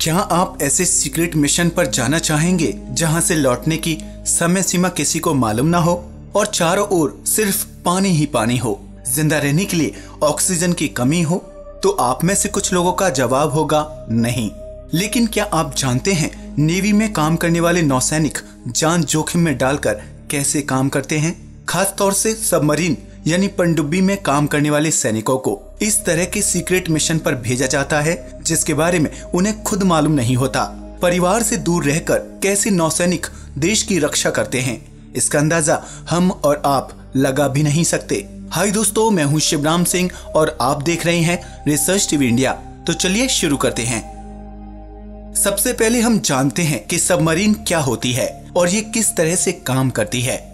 क्या आप ऐसे सीक्रेट मिशन पर जाना चाहेंगे जहां से लौटने की समय सीमा किसी को मालूम ना हो और चारों ओर सिर्फ पानी ही पानी हो, जिंदा रहने के लिए ऑक्सीजन की कमी हो? तो आप में से कुछ लोगों का जवाब होगा नहीं। लेकिन क्या आप जानते हैं नेवी में काम करने वाले नौसैनिक जान जोखिम में डालकर कैसे काम करते हैं? खास तौर से सबमरीन यानी पनडुब्बी में काम करने वाले सैनिकों को इस तरह के सीक्रेट मिशन पर भेजा जाता है जिसके बारे में उन्हें खुद मालूम नहीं होता। परिवार से दूर रहकर कैसे नौसैनिक देश की रक्षा करते हैं, इसका अंदाजा हम और आप लगा भी नहीं सकते। हाय दोस्तों, मैं हूं शिवराम सिंह और आप देख रहे हैं रिसर्च टीवी इंडिया। तो चलिए शुरू करते हैं। सबसे पहले हम जानते हैं कि सबमरीन क्या होती है और ये किस तरह से काम करती है।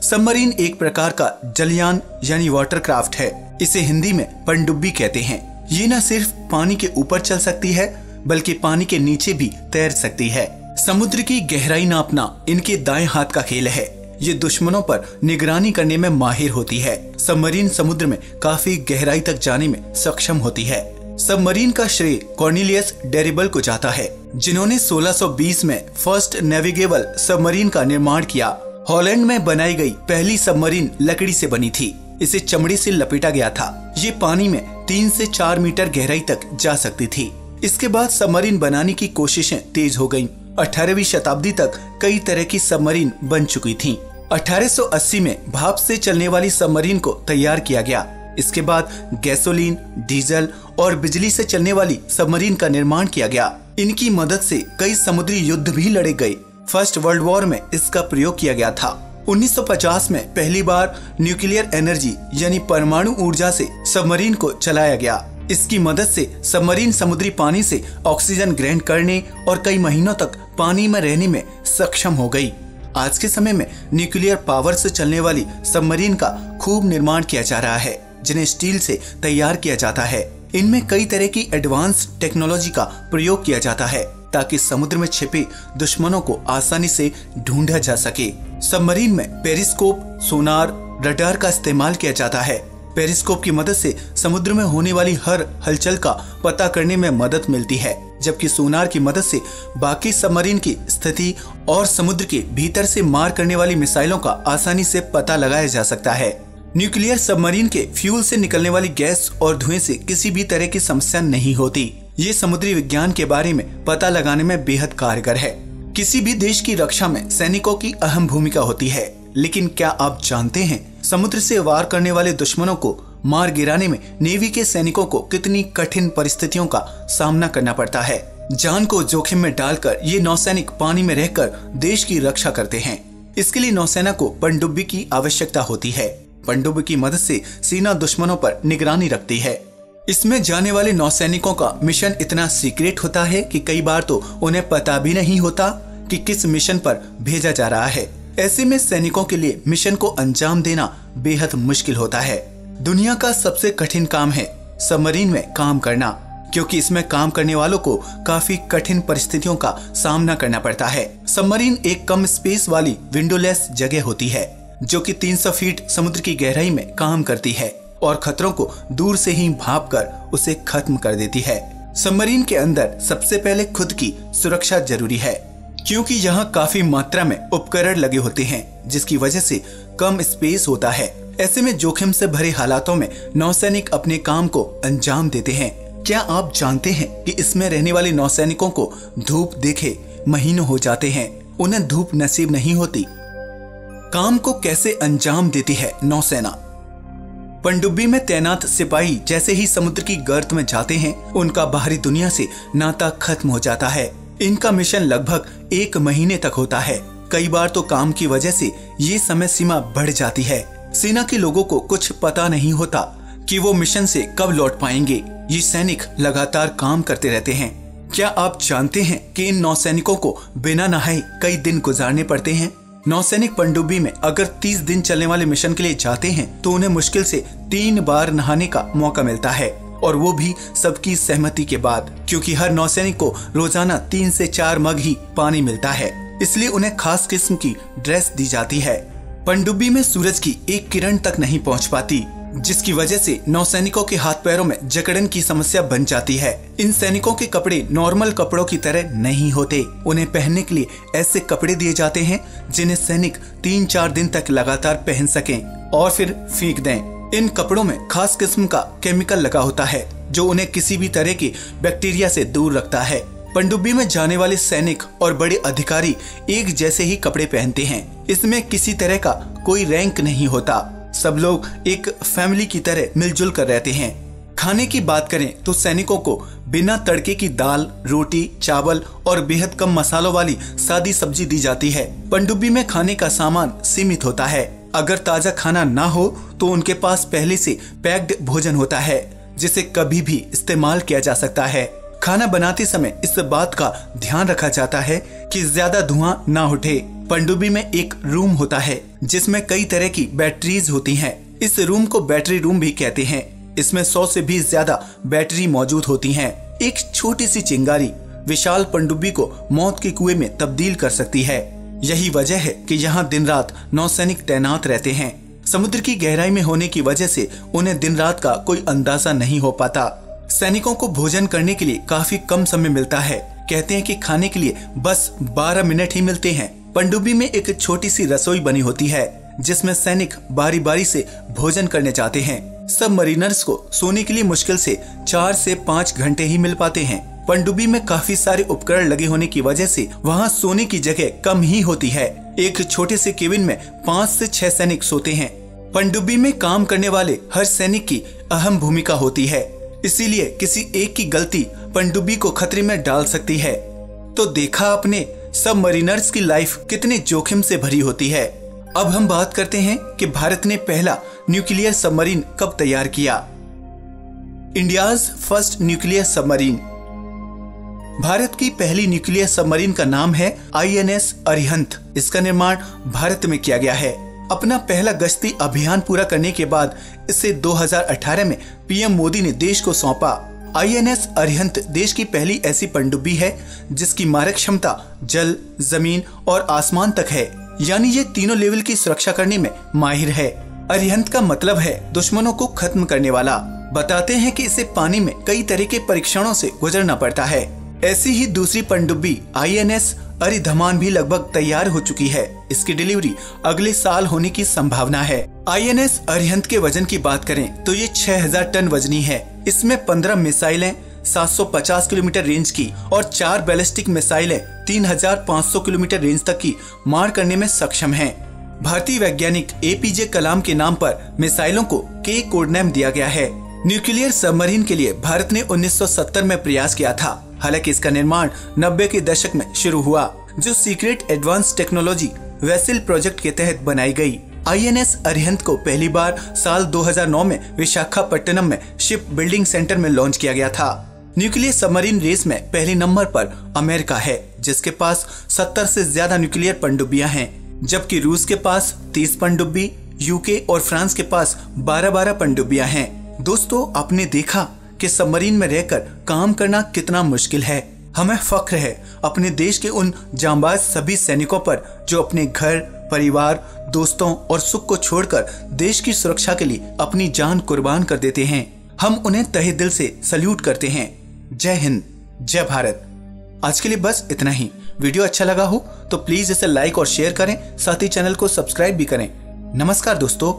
सबमरीन एक प्रकार का जलयान यानी वाटरक्राफ्ट है। इसे हिंदी में पनडुब्बी कहते हैं। ये न सिर्फ पानी के ऊपर चल सकती है बल्कि पानी के नीचे भी तैर सकती है। समुद्र की गहराई नापना इनके दाएं हाथ का खेल है। ये दुश्मनों पर निगरानी करने में माहिर होती है। सबमरीन समुद्र में काफी गहराई तक जाने में सक्षम होती है। सबमरीन का श्रेय कॉर्नेलियस डेरिबल को जाता है, जिन्होंने 1620 में फर्स्ट नेविगेबल सबमरीन का निर्माण किया। हॉलैंड में बनाई गई पहली सबमरीन लकड़ी से बनी थी। इसे चमड़े से लपेटा गया था। ये पानी में 3 से 4 मीटर गहराई तक जा सकती थी। इसके बाद सबमरीन बनाने की कोशिशें तेज हो गईं। 18वीं शताब्दी तक कई तरह की सबमरीन बन चुकी थीं। 1880 में भाप से चलने वाली सबमरीन को तैयार किया गया। इसके बाद गैसोलीन, डीजल और बिजली से चलने वाली सबमरीन का निर्माण किया गया। इनकी मदद से कई समुद्री युद्ध भी लड़े गए। फर्स्ट वर्ल्ड वॉर में इसका प्रयोग किया गया था। 1950 में पहली बार न्यूक्लियर एनर्जी यानी परमाणु ऊर्जा से सबमरीन को चलाया गया। इसकी मदद से सबमरीन समुद्री पानी से ऑक्सीजन ग्रहण करने और कई महीनों तक पानी में रहने में सक्षम हो गई। आज के समय में न्यूक्लियर पावर से चलने वाली सबमरीन का खूब निर्माण किया जा रहा है, जिन्हें स्टील से तैयार किया जाता है। इनमें कई तरह की एडवांस टेक्नोलॉजी का प्रयोग किया जाता है ताकि समुद्र में छिपे दुश्मनों को आसानी से ढूंढा जा सके। सबमरीन में पेरिस्कोप, सोनार, रडार का इस्तेमाल किया जाता है। पेरिस्कोप की मदद से समुद्र में होने वाली हर हलचल का पता करने में मदद मिलती है, जबकि सोनार की मदद से बाकी सबमरीन की स्थिति और समुद्र के भीतर से मार करने वाली मिसाइलों का आसानी से पता लगाया जा सकता है। न्यूक्लियर सबमरीन के फ्यूल से निकलने वाली गैस और धुएं से किसी भी तरह की समस्या नहीं होती। ये समुद्री विज्ञान के बारे में पता लगाने में बेहद कारगर है। किसी भी देश की रक्षा में सैनिकों की अहम भूमिका होती है। लेकिन क्या आप जानते हैं समुद्र से वार करने वाले दुश्मनों को मार गिराने में नेवी के सैनिकों को कितनी कठिन परिस्थितियों का सामना करना पड़ता है? जान को जोखिम में डालकर ये नौसैनिक पानी में रहकर देश की रक्षा करते हैं। इसके लिए नौसेना को पनडुब्बी की आवश्यकता होती है। पनडुब्बी की मदद से सेना दुश्मनों पर निगरानी रखती है। इसमें जाने वाले नौसैनिकों का मिशन इतना सीक्रेट होता है कि कई बार तो उन्हें पता भी नहीं होता कि किस मिशन पर भेजा जा रहा है। ऐसे में सैनिकों के लिए मिशन को अंजाम देना बेहद मुश्किल होता है। दुनिया का सबसे कठिन काम है सबमरीन में काम करना, क्योंकि इसमें काम करने वालों को काफी कठिन परिस्थितियों का सामना करना पड़ता है। सबमरीन एक कम स्पेस वाली विंडोलेस जगह होती है जो कि 300 फीट समुद्र की गहराई में काम करती है और खतरों को दूर से ही भांपकर उसे खत्म कर देती है। सबमरीन के अंदर सबसे पहले खुद की सुरक्षा जरूरी है, क्योंकि यहाँ काफी मात्रा में उपकरण लगे होते हैं जिसकी वजह से कम स्पेस होता है। ऐसे में जोखिम से भरे हालातों में नौसैनिक अपने काम को अंजाम देते हैं। क्या आप जानते हैं कि इसमें रहने वाले नौसैनिकों को धूप देखे महीनों हो जाते हैं, उन्हें धूप नसीब नहीं होती। काम को कैसे अंजाम देती है नौसेना? पनडुब्बी में तैनात सिपाही जैसे ही समुद्र की गर्त में जाते हैं, उनका बाहरी दुनिया से नाता खत्म हो जाता है। इनका मिशन लगभग 1 महीने तक होता है। कई बार तो काम की वजह से ये समय सीमा बढ़ जाती है। सेना के लोगों को कुछ पता नहीं होता कि वो मिशन से कब लौट पाएंगे। ये सैनिक लगातार काम करते रहते हैं। क्या आप जानते हैं कि इन नौसैनिकों को बिना नहाए कई दिन गुजारने पड़ते हैं? नौसैनिक पनडुब्बी में अगर 30 दिन चलने वाले मिशन के लिए जाते हैं तो उन्हें मुश्किल से 3 बार नहाने का मौका मिलता है, और वो भी सबकी सहमति के बाद, क्योंकि हर नौसैनिक को रोजाना 3 से 4 मग ही पानी मिलता है। इसलिए उन्हें खास किस्म की ड्रेस दी जाती है। पनडुब्बी में सूरज की एक किरण तक नहीं पहुंच पाती, जिसकी वजह से नौसैनिकों के हाथ पैरों में जकड़न की समस्या बन जाती है। इन सैनिकों के कपड़े नॉर्मल कपड़ों की तरह नहीं होते। उन्हें पहनने के लिए ऐसे कपड़े दिए जाते हैं जिन्हें सैनिक 3-4 दिन तक लगातार पहन सकें और फिर फेंक दें। इन कपड़ों में खास किस्म का केमिकल लगा होता है जो उन्हें किसी भी तरह की बैक्टीरिया से दूर रखता है। पनडुब्बी में जाने वाले सैनिक और बड़े अधिकारी एक जैसे ही कपड़े पहनते हैं। इसमें किसी तरह का कोई रैंक नहीं होता। सब लोग एक फैमिली की तरह मिलजुल कर रहते हैं। खाने की बात करें तो सैनिकों को बिना तड़के की दाल, रोटी, चावल और बेहद कम मसालों वाली सादी सब्जी दी जाती है। पनडुब्बी में खाने का सामान सीमित होता है। अगर ताजा खाना ना हो तो उनके पास पहले से पैक्ड भोजन होता है जिसे कभी भी इस्तेमाल किया जा सकता है। खाना बनाते समय इस बात का ध्यान रखा जाता है कि ज्यादा धुआं ना उठे। पनडुब्बी में एक रूम होता है जिसमें कई तरह की बैटरीज होती हैं। इस रूम को बैटरी रूम भी कहते हैं। इसमें 100 से भी ज्यादा बैटरी मौजूद होती हैं। एक छोटी सी चिंगारी विशाल पनडुब्बी को मौत के कुएं में तब्दील कर सकती है। यही वजह है कि यहाँ दिन रात नौसैनिक तैनात रहते हैं। समुद्र की गहराई में होने की वजह से उन्हें दिन रात का कोई अंदाजा नहीं हो पाता। सैनिकों को भोजन करने के लिए काफी कम समय मिलता है। कहते हैं कि खाने के लिए बस 12 मिनट ही मिलते हैं। पनडुब्बी में एक छोटी सी रसोई बनी होती है जिसमें सैनिक बारी बारी से भोजन करने जाते हैं। सब मरीनर्स को सोने के लिए मुश्किल से 4 से 5 घंटे ही मिल पाते हैं। पनडुब्बी में काफी सारे उपकरण लगे होने की वजह से वहाँ सोने की जगह कम ही होती है। एक छोटे से केबिन में 5 से 6 सैनिक सोते हैं। पनडुब्बी में काम करने वाले हर सैनिक की अहम भूमिका होती है, इसीलिए किसी एक की गलती पनडुब्बी को खतरे में डाल सकती है। तो देखा आपने सब मरीनर्स की लाइफ कितने जोखिम से भरी होती है। अब हम बात करते हैं कि भारत ने पहला न्यूक्लियर सबमरीन कब तैयार किया। India's first nuclear submarine. Bharat की पहली न्यूक्लियर सबमरीन का नाम है INS अरिहंत। इसका निर्माण भारत में किया गया है। अपना पहला गश्ती अभियान पूरा करने के बाद इसे 2018 में PM मोदी ने देश को सौंपा। INS अरिहंत देश की पहली ऐसी पनडुब्बी है जिसकी मारक क्षमता जल, जमीन और आसमान तक है, यानी ये तीनों लेवल की सुरक्षा करने में माहिर है। अरिहंत का मतलब है दुश्मनों को खत्म करने वाला। बताते हैं कि इसे पानी में कई तरह के परीक्षणों से गुजरना पड़ता है। ऐसी ही दूसरी पनडुब्बी INS अरिधमान भी लगभग तैयार हो चुकी है। इसकी डिलीवरी अगले साल होने की संभावना है। INS अरिहंत के वजन की बात करें तो ये 6000 टन वजनी है। इसमें 15 मिसाइलें 750 किलोमीटर रेंज की और 4 बैलिस्टिक मिसाइलें 3500 किलोमीटर रेंज तक की मार करने में सक्षम हैं। भारतीय वैज्ञानिक APJ कलाम के नाम पर मिसाइलों को K कोड नेम दिया गया है। न्यूक्लियर सबमरीन के लिए भारत ने 1970 में प्रयास किया था। हालांकि इसका निर्माण 90 के दशक में शुरू हुआ, जो secret advance technology vessel project के तहत बनाई गई। INS अरिहंत को पहली बार साल 2009 में विशाखापट्टनम में शिप बिल्डिंग सेंटर में लॉन्च किया गया था। न्यूक्लियर सबमरीन रेस में पहले नंबर पर अमेरिका है जिसके पास 70 से ज्यादा न्यूक्लियर पनडुब्बियां हैं, जबकि रूस के पास 30 पनडुब्बी, UK और फ्रांस के पास 12 पनडुब्बियां हैं। दोस्तों, आपने देखा कि सबमरीन में रहकर काम करना कितना मुश्किल है। हमें फख्र है अपने देश के उन जांबाज सभी सैनिकों पर जो अपने घर, परिवार, दोस्तों और सुख को छोड़कर देश की सुरक्षा के लिए अपनी जान कुर्बान कर देते हैं। हम उन्हें तहे दिल से सल्यूट करते हैं। जय हिंद, जय भारत। आज के लिए बस इतना ही। वीडियो अच्छा लगा हो तो प्लीज इसे लाइक और शेयर करें, साथ ही चैनल को सब्सक्राइब भी करें। नमस्कार दोस्तों।